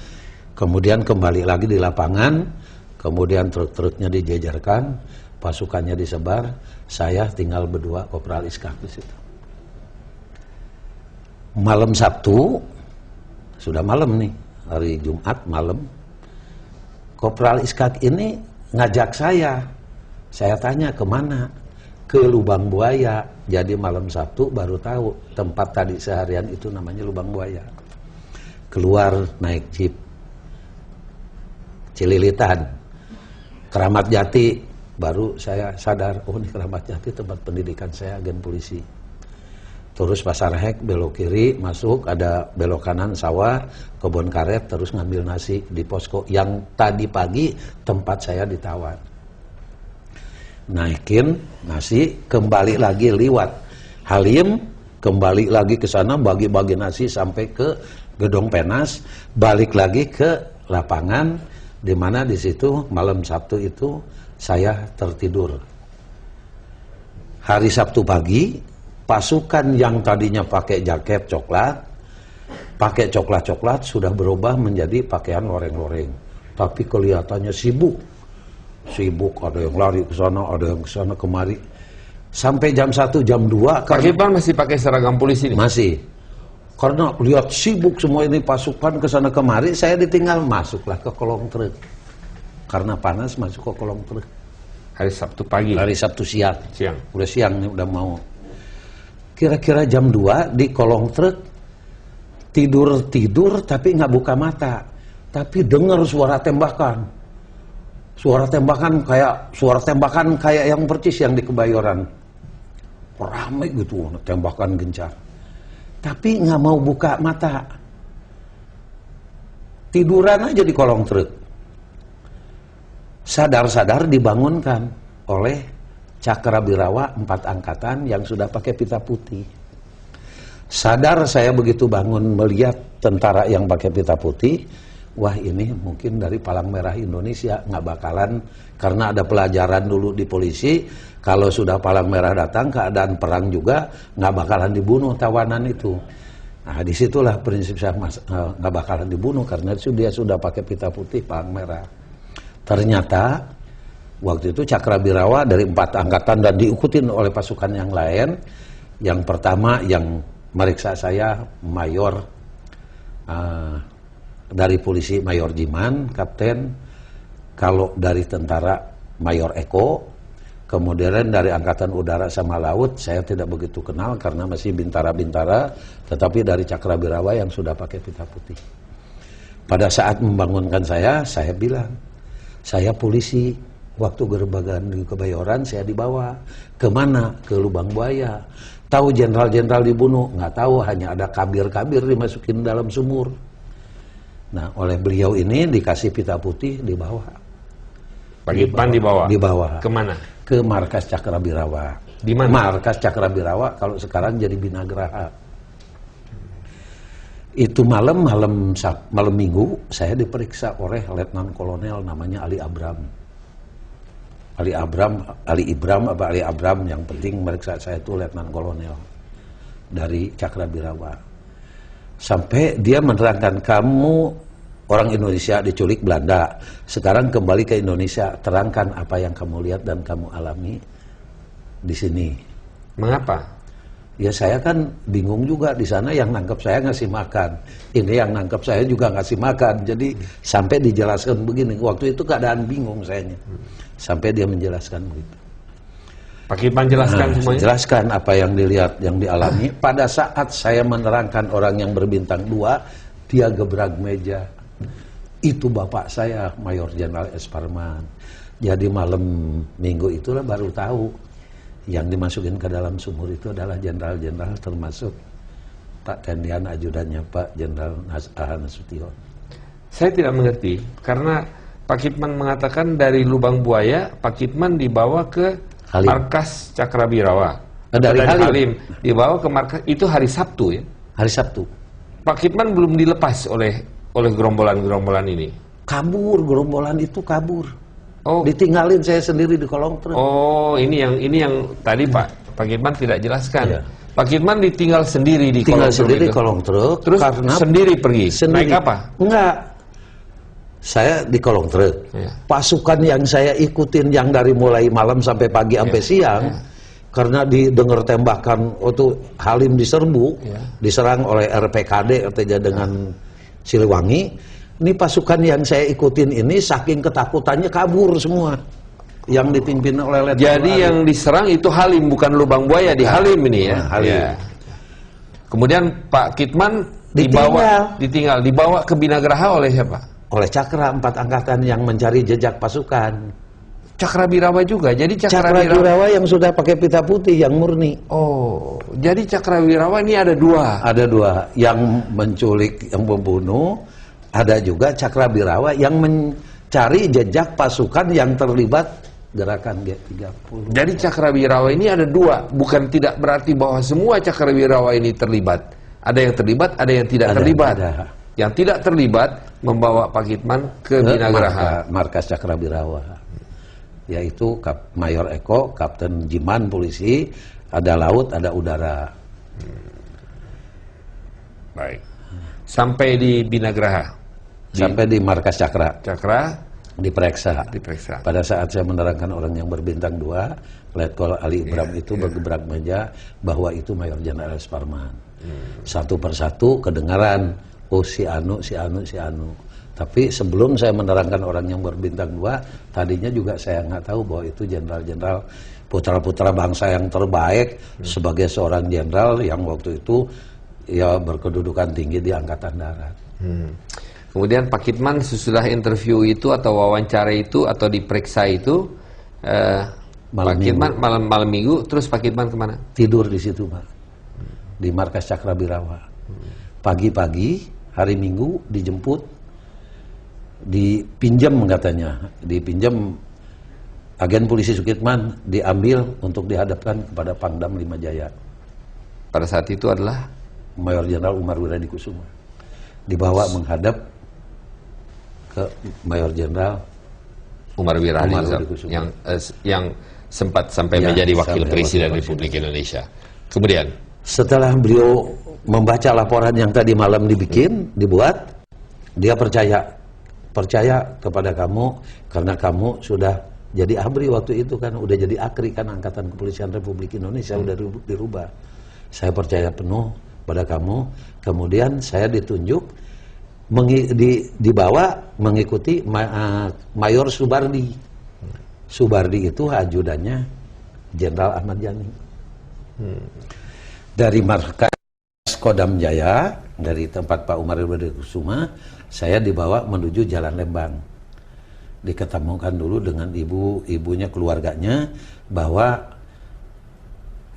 kemudian kembali lagi di lapangan, kemudian truk-truknya dijejerkan, pasukannya disebar, saya tinggal berdua Kopral Iskak di situ. Malam Sabtu, sudah malam nih, hari Jumat malam, Kopral Iskak ini ngajak saya tanya kemana, ke Lubang Buaya. Jadi malam Sabtu baru tahu tempat tadi seharian itu namanya Lubang Buaya. Keluar naik jeep Cililitan, Keramat Jati, baru saya sadar, oh ini Keramat Jati tempat pendidikan saya, agen polisi. Terus Pasar Hek, belok kiri, masuk, ada belok kanan sawah, kebun karet, terus ngambil nasi di posko yang tadi pagi tempat saya ditawan. Naikin nasi, kembali lagi liwat Halim, kembali lagi ke sana, bagi-bagi nasi sampai ke Gedung Penas, balik lagi ke lapangan, di mana di situ malam Sabtu itu saya tertidur. Hari Sabtu pagi, pasukan yang tadinya pakai jaket coklat, pakai coklat-coklat sudah berubah menjadi pakaian loreng-loreng. Tapi kelihatannya sibuk. Sibuk, ada yang lari ke sana, ada yang ke sana kemari. Sampai jam 1, jam 2.
Pak Kipman masih pakai seragam polisi ini?
Masih. Karena lihat sibuk semua ini pasukan ke sana kemari, saya ditinggal, masuklah ke kolong truk. Karena panas masuk ke kolong truk.
Hari Sabtu pagi?
Hari Sabtu siang.
Siang.
Udah siang nih, udah mau. Kira-kira jam 2 di kolong truk, tidur tapi nggak buka mata. Tapi dengar suara tembakan. Suara tembakan kayak yang percis yang di Kebayoran. Ramai gitu, tembakan gencar. Tapi nggak mau buka mata. Tiduran aja di kolong truk. Sadar-sadar dibangunkan oleh Cakrabirawa 4 angkatan yang sudah pakai pita putih. Sadar saya begitu bangun melihat tentara yang pakai pita putih. Wah, ini mungkin dari Palang Merah Indonesia, nggak bakalan, karena ada pelajaran dulu di polisi, kalau sudah Palang Merah datang keadaan perang juga nggak bakalan dibunuh tawanan itu. Nah, disitulah prinsip saya, nggak bakalan dibunuh karena dia sudah pakai pita putih Palang Merah. Ternyata waktu itu Cakrabirawa dari 4 angkatan dan diikutin oleh pasukan yang lain. Yang pertama yang meriksa saya mayor dari polisi Mayor Jiman, Kapten. Kalau dari tentara Mayor Eko. Kemudian dari Angkatan Udara sama Laut saya tidak begitu kenal karena masih bintara-bintara. Tetapi dari Cakrabirawa yang sudah pakai pita putih. Pada saat membangunkan saya bilang, saya polisi. Waktu gerbagan di Kebayoran saya dibawa. Kemana? Ke Lubang Buaya. Tahu jenderal-jenderal dibunuh? Nggak tahu, hanya ada kabir-kabir dimasukin dalam sumur. Nah, oleh beliau ini dikasih pita putih, dibawa.
Pak Kipman dibawa?
Dibawa.
Kemana?
Ke markas Cakrabirawa.
Di mana?
Markas Cakrabirawa, kalau sekarang jadi Binagraha. Itu malam Minggu, saya diperiksa oleh Letnan Kolonel namanya Ali Abram. Ali Abram, yang penting meriksa saya itu Letnan Kolonel dari Cakrabirawa. Sampai dia menerangkan, kamu orang Indonesia diculik Belanda, sekarang kembali ke Indonesia, terangkan apa yang kamu lihat dan kamu alami di sini.
Mengapa?
Ya saya kan bingung juga, di sana yang nangkep saya ngasih makan, ini yang nangkep saya juga ngasih makan. Jadi sampai dijelaskan begini, waktu itu keadaan bingung sayanya. Sampai dia menjelaskan begitu.
Pak Kipman jelaskan semuanya?
Jelaskan apa yang dilihat, yang dialami. Pada saat saya menerangkan orang yang berbintang 2, dia gebrak meja. Itu bapak saya, Mayor Jenderal S. Parman. Jadi malam Minggu itulah baru tahu yang dimasukin ke dalam sumur itu adalah jenderal-jenderal, termasuk Pak Tendian ajudannya Pak Jenderal Nasution.
Saya tidak mengerti, karena Pak Kipman mengatakan dari Lubang Buaya, Pak Kipman dibawa ke
Halim.
markas Cakrabirawa.
Dari Halim
dibawa ke markas, itu hari Sabtu ya?
Hari Sabtu.
Pak Kipman belum dilepas oleh gerombolan-gerombolan ini?
Kabur, gerombolan itu kabur.
Oh,
ditinggalin saya sendiri di kolong truk.
Oh, ini yang tadi Pak Kipman tidak jelaskan.
Iya.
Pak Kipman ditinggal sendiri di kolong truk.
Sendiri
itu.
kolong truk.
Terus
karena
sendiri pergi.
Sendiri.
Naik apa?
Enggak. Saya di kolong truk.
Iya.
Pasukan yang saya ikutin yang dari mulai malam sampai pagi sampai siang, karena didengar tembakan waktu Halim diserbu, diserang oleh RPKD artinya dengan Siliwangi. Ini pasukan yang saya ikutin ini saking ketakutannya kabur semua. Yang dipimpin oleh Letnan
Jadi
Ali.
yang diserang itu Halim, bukan Lubang Buaya di Halim ini ya.
Nah, Halim.
Ya. Kemudian Pak Kitman dibawa ke Binagraha oleh siapa?
Oleh Cakra 4 angkatan yang mencari jejak pasukan.
Cakrawirawa juga. Jadi
Cakrawirawa yang sudah pakai pita putih yang murni.
Oh, jadi Cakrawirawa ini ada dua.
Ada 2, yang menculik, yang membunuh. Ada juga Cakrawirawa yang mencari jejak pasukan yang terlibat gerakan G30.
Jadi Cakrawirawa ini ada 2. Bukan tidak berarti bahwa semua Cakrawirawa ini terlibat. Ada yang terlibat, ada yang tidak terlibat.
Ada.
Yang tidak terlibat membawa Pak Kitman ke Binagraha.
Markas Cakrawirawa. Yaitu Mayor Eko, Kapten Jiman polisi, ada laut, ada udara.
Baik. Sampai di Binagraha.
Sampai di markas Cakra.
Cakra
Diperiksa.
diperiksa.
Pada saat saya menerangkan orang yang berbintang 2, Letkol Ali Ibram itu bergebrak meja bahwa itu Mayor Jenderal Suparman. Satu persatu kedengaran, oh si Anu. Tapi sebelum saya menerangkan orang yang berbintang 2, tadinya juga saya nggak tahu bahwa itu jenderal-jenderal putra-putra bangsa yang terbaik sebagai seorang jenderal yang waktu itu ya berkedudukan tinggi di Angkatan Darat.
Kemudian Pak Kitman sesudah interview itu atau wawancara itu atau diperiksa itu, Pak Kitman malam minggu, terus Pak Kitman kemana?
Tidur di situ, Pak. Di markas Cakrawirawa. Pagi-pagi hari Minggu dijemput, dipinjam katanya, dipinjam agen polisi Sukitman, diambil untuk dihadapkan kepada Pangdam 5 Jaya.
Pada saat itu adalah
Mayor Jenderal Umar Wiradikusuma. Dibawa menghadap ke Mayor Jenderal
Umar Wiradikusuma
Wiradikusuma.
yang sempat sampai
Ya,
menjadi wakil
sampai
presiden
wakil
Republik Indonesia. Kemudian
setelah beliau membaca laporan yang tadi malam dibuat, dia percaya kepada kamu karena kamu sudah jadi ABRI waktu itu kan, udah jadi AKRI kan, Angkatan Kepolisian Republik Indonesia udah dirubah. Saya percaya penuh pada kamu. Kemudian saya ditunjuk dibawa mengikuti Mayor Subardi. Subardi itu ajudannya Jenderal Ahmad Yani. Dari markas Kodam Jaya, dari tempat Pak Umar Wiradikusuma, saya dibawa menuju Jalan Lembang. Diketemukan dulu dengan ibunya, keluarganya, bahwa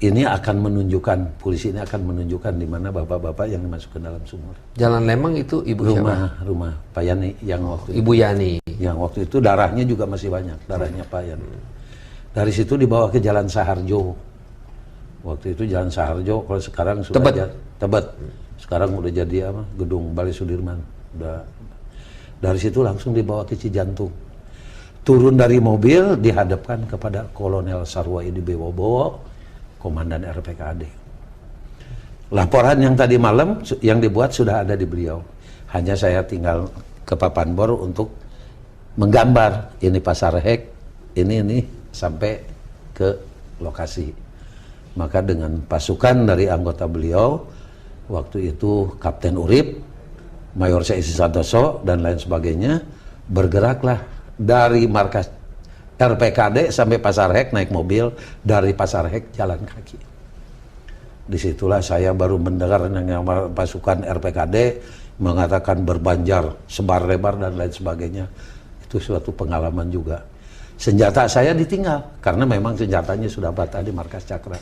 ini akan menunjukkan, polisi ini akan menunjukkan di mana bapak-bapak yang dimasukkan dalam sumur.
Jalan Lembang itu ibu siapa?
Rumah Pak Yani yang waktu
Ibu Yani.
Yang waktu itu darahnya juga masih banyak, darahnya Pak Yani. Dari situ dibawa ke Jalan Saharjo. Waktu itu Jalan Saharjo, kalau sekarang sudah Tebet. Sekarang udah jadi apa? Gedung Balai Sudirman. Udah. Dari situ langsung dibawa ke Cijantung. Turun dari mobil dihadapkan kepada Kolonel Sarwaidi Bewobowo, Komandan RPKAD. Laporan yang tadi malam yang dibuat sudah ada di beliau. Hanya saya tinggal ke Papanbor untuk menggambar ini Pasar Hek, ini sampai ke lokasi. Maka dengan pasukan dari anggota beliau, waktu itu Kapten Urip, Mayor Seisi Santoso, dan lain sebagainya, bergeraklah dari markas RPKD sampai Pasar Hek naik mobil, dari Pasar Hek jalan kaki. Disitulah saya baru mendengar yang pasukan RPKD mengatakan berbanjar, sebar lebar dan lain sebagainya. Itu suatu pengalaman juga. Senjata saya ditinggal karena memang senjatanya sudah bata di markas Cakra.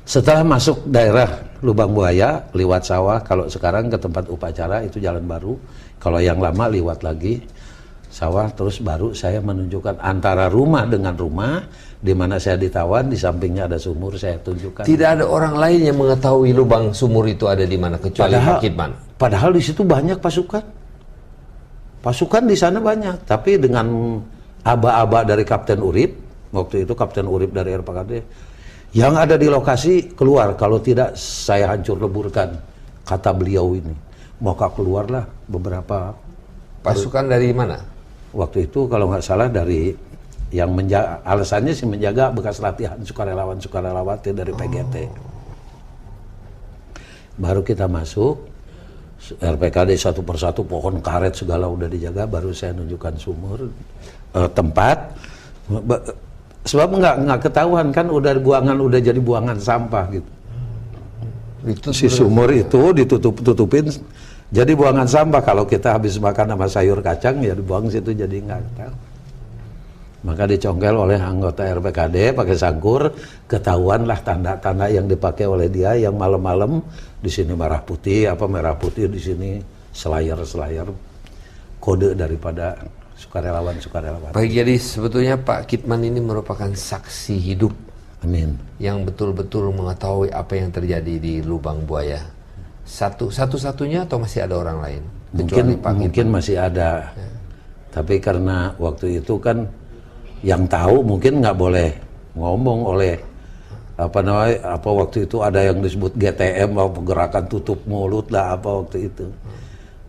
Setelah masuk daerah Lubang Buaya, lewat sawah, kalau sekarang ke tempat upacara itu jalan baru. Kalau yang lama lewat lagi sawah, terus baru saya menunjukkan antara rumah dengan rumah, di mana saya ditawan, di sampingnya ada sumur, saya tunjukkan.
Tidak ada orang lain yang mengetahui lubang sumur itu ada di mana kecuali Pak Kitman.
Padahal di situ banyak pasukan. Pasukan di sana banyak, tapi dengan aba-aba dari Kapten Urip, waktu itu Kapten Urip dari RPKD, yang ada di lokasi keluar, kalau tidak saya hancur leburkan, kata beliau ini. Maka keluarlah beberapa
pasukan dari mana?
Waktu itu kalau nggak salah dari yang menjaga, alasannya sih menjaga bekas latihan sukarelawan-sukarelawati dari PGT. Baru kita masuk, RPKD satu persatu, pohon karet segala udah dijaga, baru saya nunjukkan sumur, tempat. Sebab nggak ketahuan kan, udah jadi buangan sampah gitu.
Itu
Si sumur itu ditutupin jadi buangan sampah. Kalau kita habis makan sama sayur kacang ya dibuang situ, jadi nggak tahu. Maka dicongkel oleh anggota RPKD pakai sangkur, ketahuanlah tanda-tanda yang dipakai oleh dia, yang malam-malam di sini merah putih di sini selayar kode daripada sukarelawan.
Baik, jadi sebetulnya Pak Kitman ini merupakan saksi hidup.
Amin.
Yang betul-betul mengetahui apa yang terjadi di lubang buaya. Satu-satunya atau masih ada orang lain?
Mungkin masih ada. Ya. Tapi karena waktu itu kan yang tahu mungkin nggak boleh ngomong oleh apa waktu itu ada yang disebut GTM, gerakan tutup mulut lah apa waktu itu.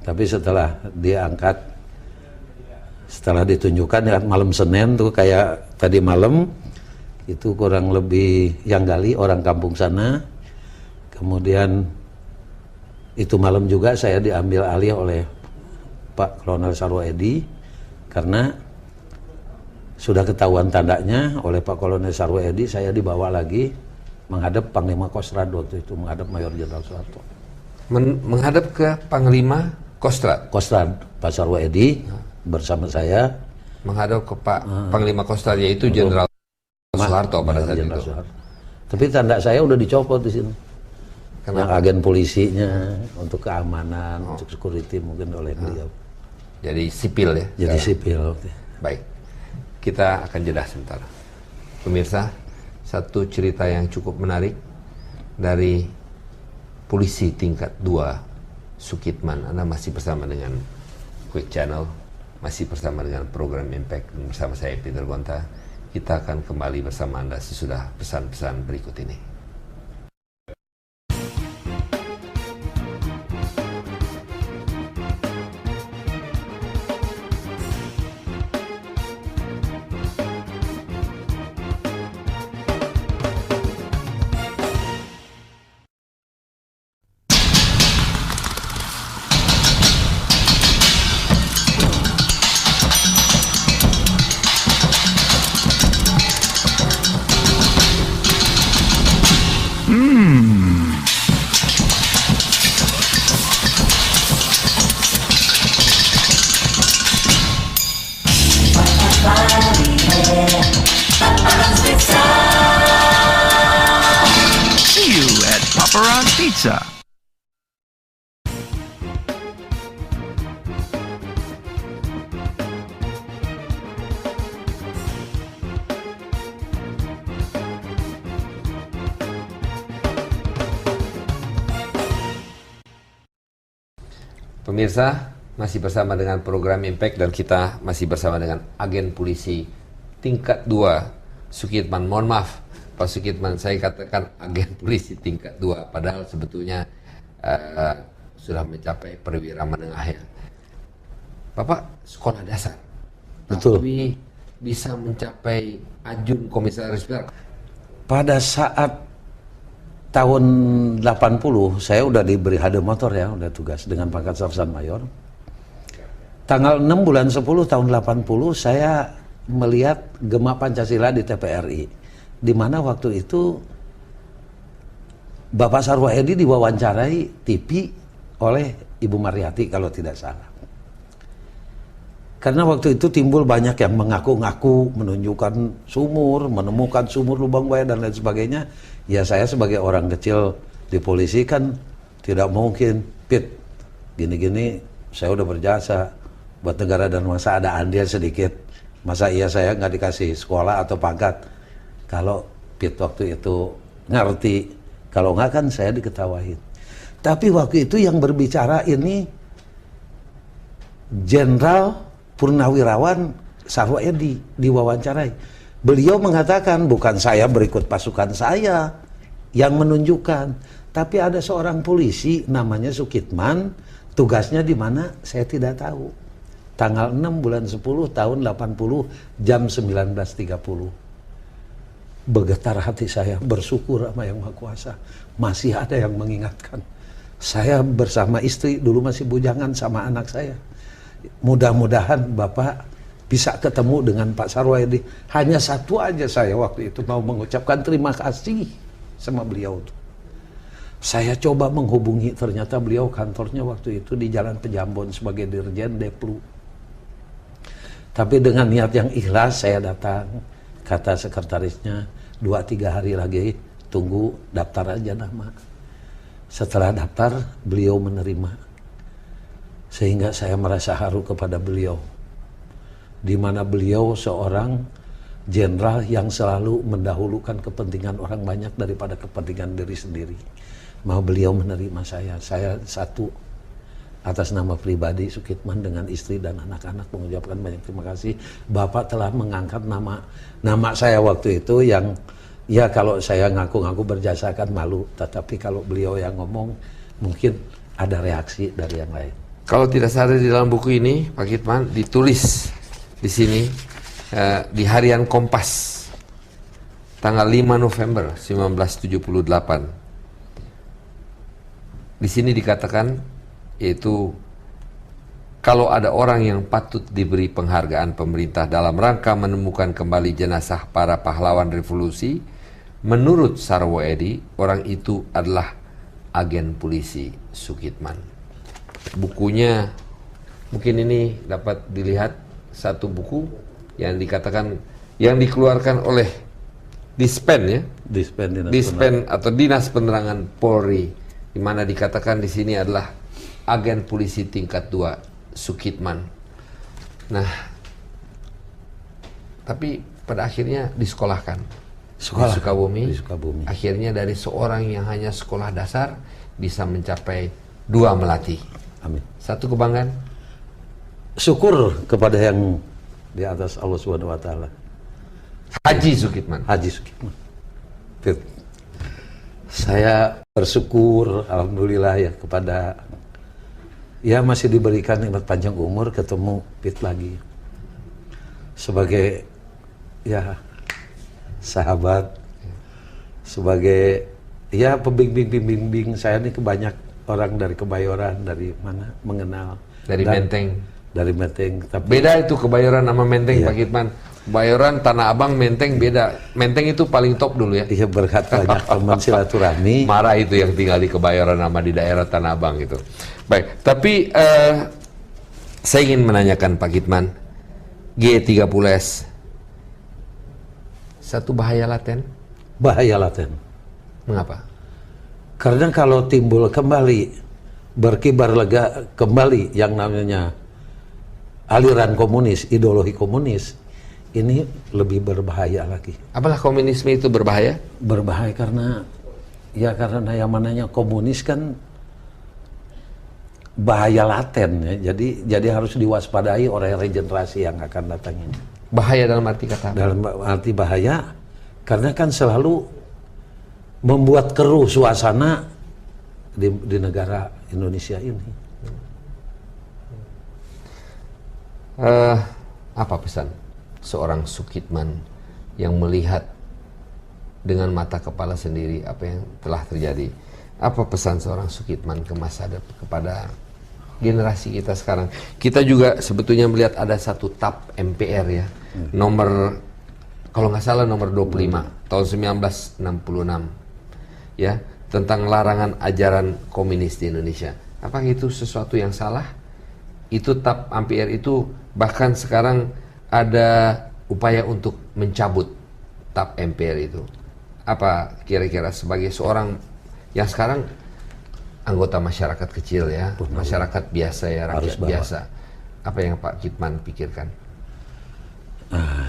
Tapi setelah dia angkat, setelah ditunjukkan ya malam Senin tuh kayak tadi malam itu kurang lebih yang gali orang kampung sana. Kemudian itu malam juga saya diambil alih oleh Pak Kolonel Sarwoedi karena sudah ketahuan tandanya oleh Pak Kolonel Sarwoedi, saya dibawa lagi menghadap Panglima Kostrad waktu itu, menghadap Mayor Jenderal Soeharto.
Menghadap ke Panglima Kostrad?
Kostrad, Pak Sarwoedi bersama saya.
Menghadap ke Pak Panglima Kostrad, yaitu Jenderal Soeharto pada saat itu. Soeharto.
Tapi tanda saya udah dicopot di sini. Yang agen polisinya untuk keamanan, untuk security mungkin oleh beliau.
Jadi sipil ya?
Jadi sipil.
Baik, kita akan jeda sebentar. Pemirsa, satu cerita yang cukup menarik dari polisi tingkat 2 Sukitman. Anda masih bersama dengan Quick Channel, masih bersama dengan program Impact bersama saya Peter Gonta. Kita akan kembali bersama Anda sesudah pesan-pesan berikut ini.
See you at Paparazzi Pizza.
Pemirsa, masih bersama dengan program Impact dan kita masih bersama dengan agen polisi tingkat 2 Sukitman. Mohon maaf Pak Sukitman, saya katakan agen polisi tingkat 2 padahal sebetulnya sudah mencapai perwira menengah ya. Bapak sekolah dasar.
Betul.
Tapi bisa mencapai ajun komisaris besar.
Pada saat tahun 80 saya udah diberi hade motor ya, udah tugas dengan pangkat Sarsan Mayor. Tanggal 6 bulan 10 tahun 80 saya melihat Gema Pancasila di TPRI, di mana waktu itu Bapak Sarwoedi diwawancarai TV oleh Ibu Mariati kalau tidak salah. Karena waktu itu timbul banyak yang mengaku-ngaku menunjukkan sumur, menemukan sumur lubang buaya dan lain sebagainya. Ya saya sebagai orang kecil di polisi kan tidak mungkin, Pit, gini-gini saya udah berjasa buat negara dan bangsa, ada andil sedikit. Masa iya saya nggak dikasih sekolah atau pangkat? Kalau Pit waktu itu ngerti, kalau nggak kan saya diketawain. Tapi waktu itu yang berbicara ini Jenderal Purnawirawan Sarwoedi diwawancarai. Beliau mengatakan bukan saya berikut pasukan saya yang menunjukkan, tapi ada seorang polisi namanya Sukitman, tugasnya di mana saya tidak tahu. Tanggal 6 bulan 10 tahun 80 jam 19.30. Bergetar hati saya, bersyukur sama Yang Maha Kuasa. Masih ada yang mengingatkan. Saya bersama istri, dulu masih bujangan, sama anak saya. Mudah-mudahan Bapak bisa ketemu dengan Pak Sarwoedi. Hanya satu aja saya waktu itu mau mengucapkan terima kasih sama beliau. Saya coba menghubungi, ternyata beliau kantornya waktu itu di Jalan Pejambon sebagai Dirjen Deplu. Tapi dengan niat yang ikhlas saya datang, kata sekretarisnya, 2-3 hari lagi tunggu daftar aja nama. Setelah daftar, beliau menerima. Sehingga saya merasa haru kepada beliau. Di mana beliau seorang jenderal yang selalu mendahulukan kepentingan orang banyak daripada kepentingan diri sendiri. Mau beliau menerima saya satu atas nama pribadi Sukitman dengan istri dan anak-anak mengucapkan banyak terima kasih. Bapak telah mengangkat nama saya waktu itu yang ya kalau saya ngaku-ngaku berjasa kan malu, tetapi kalau beliau yang ngomong mungkin ada reaksi dari yang lain.
Kalau tidak salah di dalam buku ini, Pak Kitman, ditulis di sini di Harian Kompas tanggal 5 November 1978. Di sini dikatakan yaitu kalau ada orang yang patut diberi penghargaan pemerintah dalam rangka menemukan kembali jenazah para pahlawan revolusi, menurut Sarwoedi, orang itu adalah agen polisi Sukitman. Bukunya mungkin ini dapat dilihat, satu buku yang dikatakan yang dikeluarkan oleh Dispen ya, Dispen atau Dinas Penerangan Polri, di mana dikatakan di sini adalah agen polisi tingkat 2 Sukitman. Nah, tapi pada akhirnya disekolahkan di Sukabumi. Akhirnya dari seorang yang hanya sekolah dasar bisa mencapai 2 melati.
Amin.
Satu kebanggaan.
Syukur kepada yang di atas Allah Subhanahu wa taala.
Haji Sukitman.
Haji Sukitman. Saya bersyukur alhamdulillah ya kepada ya masih diberikan nikmat panjang umur, ketemu Pit lagi sebagai ya sahabat, sebagai ya pembimbing saya nih, kebanyak orang dari Kebayoran, dari mana mengenal
dari Menteng.
Dari Menteng. Tapi
beda itu Kebayoran sama Menteng,
iya.
Pak Kitman. Kebayoran, Tanah Abang, Menteng beda. Menteng itu paling top dulu ya.
Iya, berkat banyak teman silaturahmi.
Marah itu yang tinggal di Kebayoran sama di daerah Tanah Abang itu. Baik, tapi saya ingin menanyakan Pak Kitman, G30S satu bahaya laten?
Bahaya laten.
Mengapa?
Karena kalau timbul kembali, berkibar lega kembali yang namanya aliran komunis, ideologi komunis, ini lebih berbahaya lagi.
Apalah komunisme itu berbahaya?
Berbahaya karena yang mananya komunis kan bahaya laten ya. Jadi harus diwaspadai oleh regenerasi yang akan datang ini.
Bahaya dalam arti kata apa?
Dalam arti bahaya karena kan selalu membuat keruh suasana di negara Indonesia ini.
Apa pesan seorang Sukitman yang melihat dengan mata kepala sendiri apa yang telah terjadi? Apa pesan seorang Sukitman ke masa depan kepada generasi kita sekarang? Kita juga sebetulnya melihat ada satu TAP MPR ya, nomor kalau nggak salah nomor 25 tahun 1966 ya, tentang larangan ajaran komunis di Indonesia. Apakah itu sesuatu yang salah? Itu TAP MPR itu bahkan sekarang ada upaya untuk mencabut TAP MPR itu. Apa kira-kira sebagai seorang yang sekarang anggota masyarakat kecil ya, masyarakat biasa ya, rakyat biasa, apa yang Pak Kitman pikirkan?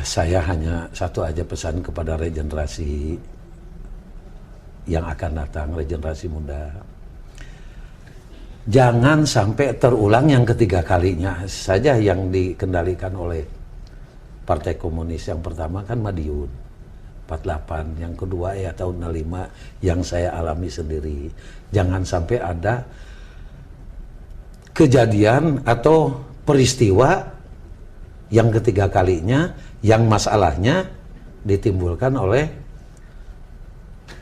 Saya hanya satu aja pesan kepada regenerasi yang akan datang, regenerasi muda. Jangan sampai terulang yang ketiga kalinya saja yang dikendalikan oleh Partai Komunis. Yang pertama kan Madiun 48, yang kedua ya tahun 65 yang saya alami sendiri. Jangan sampai ada kejadian atau peristiwa yang ketiga kalinya yang masalahnya ditimbulkan oleh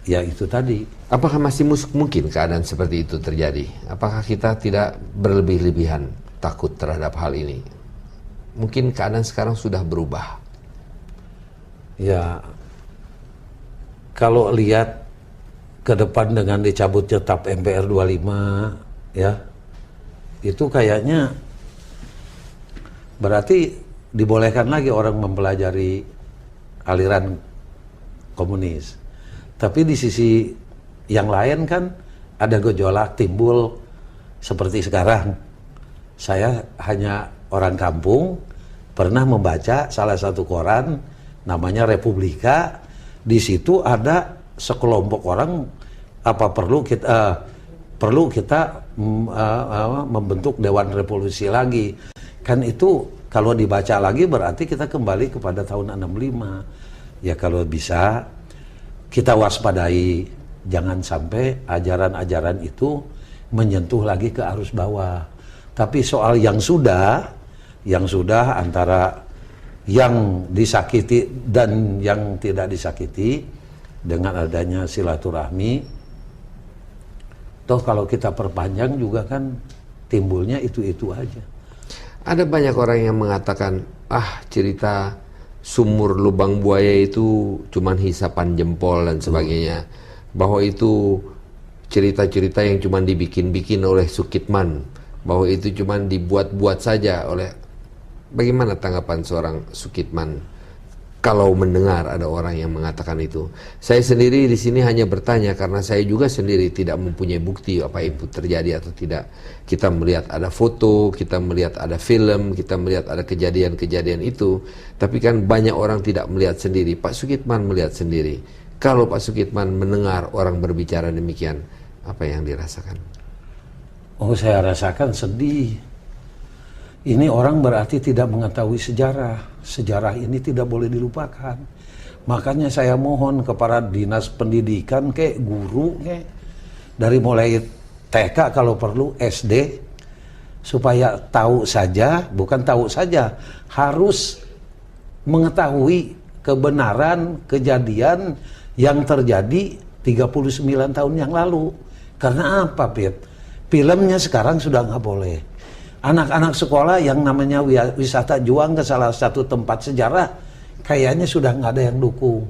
ya itu tadi
Apakah masih mungkin keadaan seperti itu terjadi? Apakah kita tidak berlebih-lebihan takut terhadap hal ini? Mungkin keadaan sekarang sudah berubah.
Ya, kalau lihat ke depan dengan dicabutnya TAP MPR 25, ya, itu kayaknya berarti dibolehkan lagi orang mempelajari aliran komunis. Tapi di sisi yang lain kan ada gejolak timbul seperti sekarang. Saya hanya orang kampung, pernah membaca salah satu koran namanya Republika. Di situ ada sekelompok orang perlu kita membentuk Dewan Revolusi lagi. Kan itu kalau dibaca lagi berarti kita kembali kepada tahun 65. Ya kalau bisa kita waspadai, jangan sampai ajaran-ajaran itu menyentuh lagi ke arus bawah. Tapi soal yang sudah antara yang disakiti dan yang tidak disakiti dengan adanya silaturahmi, toh kalau kita perpanjang juga kan timbulnya itu-itu aja.
Ada banyak orang yang mengatakan, cerita sumur lubang buaya itu cuman hisapan jempol dan sebagainya. Bahwa itu cerita-cerita yang cuman dibikin-bikin oleh Sukitman. Bahwa itu cuman dibuat-buat saja oleh... Bagaimana tanggapan seorang Sukitman kalau mendengar ada orang yang mengatakan itu? Saya sendiri di sini hanya bertanya karena saya juga sendiri tidak mempunyai bukti apa itu terjadi atau tidak. Kita melihat ada foto, kita melihat ada film, kita melihat ada kejadian-kejadian itu. Tapi kan banyak orang tidak melihat sendiri. Pak Sukitman melihat sendiri. Kalau Pak Sukitman mendengar orang berbicara demikian, apa yang dirasakan?
Oh, saya rasakan sedih. Ini orang berarti tidak mengetahui sejarah. Sejarah ini tidak boleh dilupakan. Makanya saya mohon kepada dinas pendidikan, guru, dari mulai TK kalau perlu, SD, supaya tahu saja, bukan tahu saja, harus mengetahui kebenaran kejadian yang terjadi 39 tahun yang lalu. Karena apa, Pit? Filmnya sekarang sudah nggak boleh. Anak-anak sekolah yang namanya wisata juang ke salah satu tempat sejarah, kayaknya sudah nggak ada yang dukung.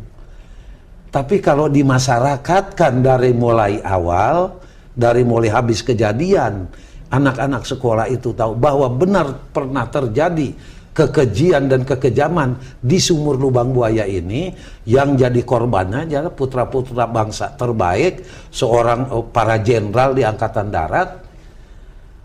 Tapi kalau di masyarakat kan dari mulai awal, dari mulai habis kejadian, anak-anak sekolah itu tahu bahwa benar pernah terjadi kekejian dan kekejaman di sumur lubang buaya ini, yang jadi korbannya adalah putra-putra bangsa terbaik, seorang para jenderal di Angkatan Darat.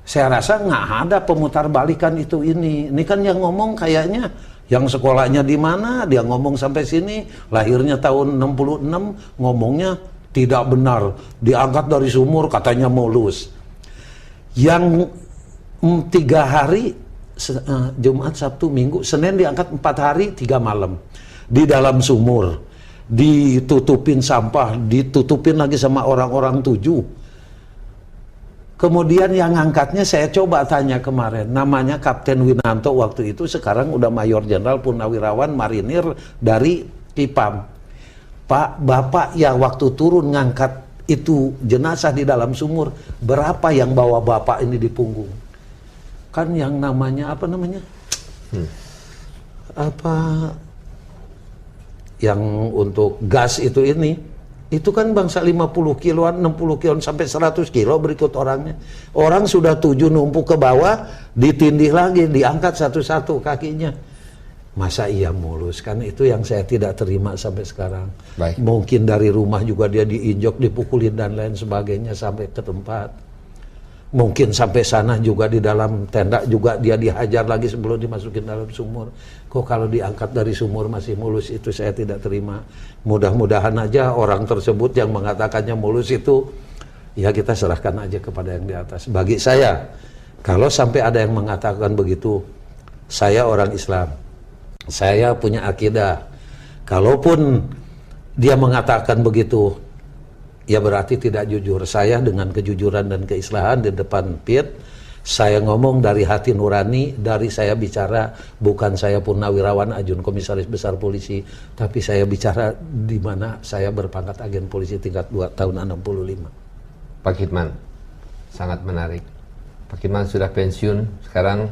Saya rasa nggak ada pemutar balikan itu ini. Ini kan yang ngomong kayaknya yang sekolahnya di mana, dia ngomong sampai sini, lahirnya tahun 66, ngomongnya tidak benar. Diangkat dari sumur katanya mulus. Yang 3 hari, Jumat, Sabtu, Minggu, Senin diangkat 4 hari 3 malam di dalam sumur, ditutupin sampah, ditutupin lagi sama orang-orang 7. Kemudian yang ngangkatnya saya coba tanya kemarin, namanya Kapten Winanto waktu itu, sekarang udah Mayor Jenderal Purnawirawan Marinir dari Pipam. Pak, Bapak ya waktu turun ngangkat itu jenazah di dalam sumur, berapa yang bawa Bapak ini di punggung? Kan yang namanya apa namanya? Yang untuk gas itu kan bangsa 50 kiloan, 60 kiloan, sampai 100 kilo berikut orangnya. Orang sudah 7 numpuk ke bawah, ditindih lagi, diangkat satu-satu kakinya. Masa iya mulus? Kan itu yang saya tidak terima sampai sekarang.
Baik.
Mungkin dari rumah juga dia diinjok, dipukulin dan lain sebagainya sampai ke tempat. Mungkin sampai sana juga di dalam tenda juga dia dihajar lagi sebelum dimasukin dalam sumur. Kok kalau diangkat dari sumur masih mulus, itu saya tidak terima. Mudah-mudahan aja orang tersebut yang mengatakannya mulus itu, ya kita serahkan aja kepada yang di atas. Bagi saya, kalau sampai ada yang mengatakan begitu, saya orang Islam, saya punya akidah. Kalaupun dia mengatakan begitu, ya berarti tidak jujur. Saya dengan kejujuran dan keislahan di depan Pit, Saya ngomong dari hati nurani, dari saya bicara, bukan saya Purnawirawan Ajun Komisaris Besar Polisi, tapi saya bicara di mana saya berpangkat agen polisi tingkat 2 tahun 65.
Pak Kitman, sangat menarik. Pak Kitman sudah pensiun, sekarang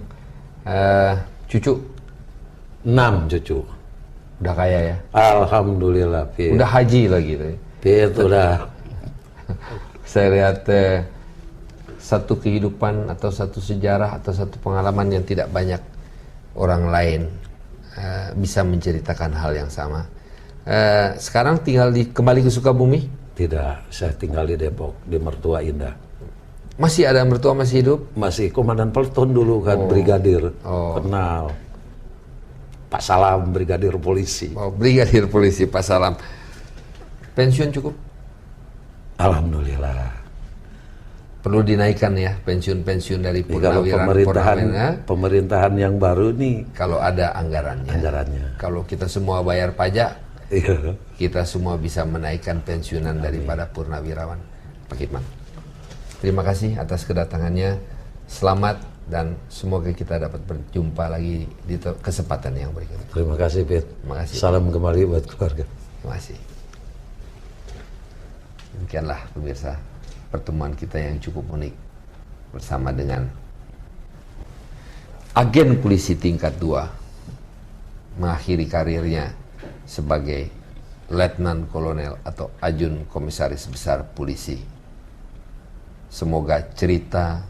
cucu
6 cucu.
udah kaya ya?
Alhamdulillah, Pit.
Udah haji lagi.
Pit, udah.
Saya lihat satu kehidupan atau satu sejarah atau satu pengalaman yang tidak banyak orang lain bisa menceritakan hal yang sama. Sekarang tinggal kembali ke Sukabumi?
Tidak, saya tinggal di Depok, di Mertua Indah.
Masih ada mertua, masih hidup?
Masih komandan peleton dulu kan, brigadir. Kenal. Pak Salam, brigadir polisi.
Oh, brigadir polisi Pak Salam. Pensiun cukup?
Alhamdulillah.
Perlu dinaikkan ya pensiun-pensiun dari
Kalau pemerintahan yang baru nih,
kalau ada anggarannya. Kalau kita semua bayar pajak, kita semua bisa menaikkan pensiunan daripada purnawirawan. Pak Kitman, terima kasih atas kedatangannya. Selamat dan semoga kita dapat berjumpa lagi di kesempatan yang berikutnya.
Terima kasih, Pit.
Terima kasih.
Salam kembali buat keluarga.
Terima kasih. Demikianlah pemirsa pertemuan kita yang cukup unik bersama dengan agen polisi tingkat 2 mengakhiri karirnya sebagai Letnan Kolonel atau Ajun Komisaris Besar Polisi. Semoga cerita,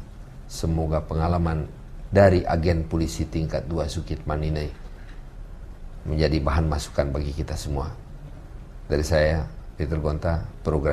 semoga pengalaman dari agen polisi tingkat 2 Sukitman ini menjadi bahan masukan bagi kita semua. Dari saya, Peter Gonta, program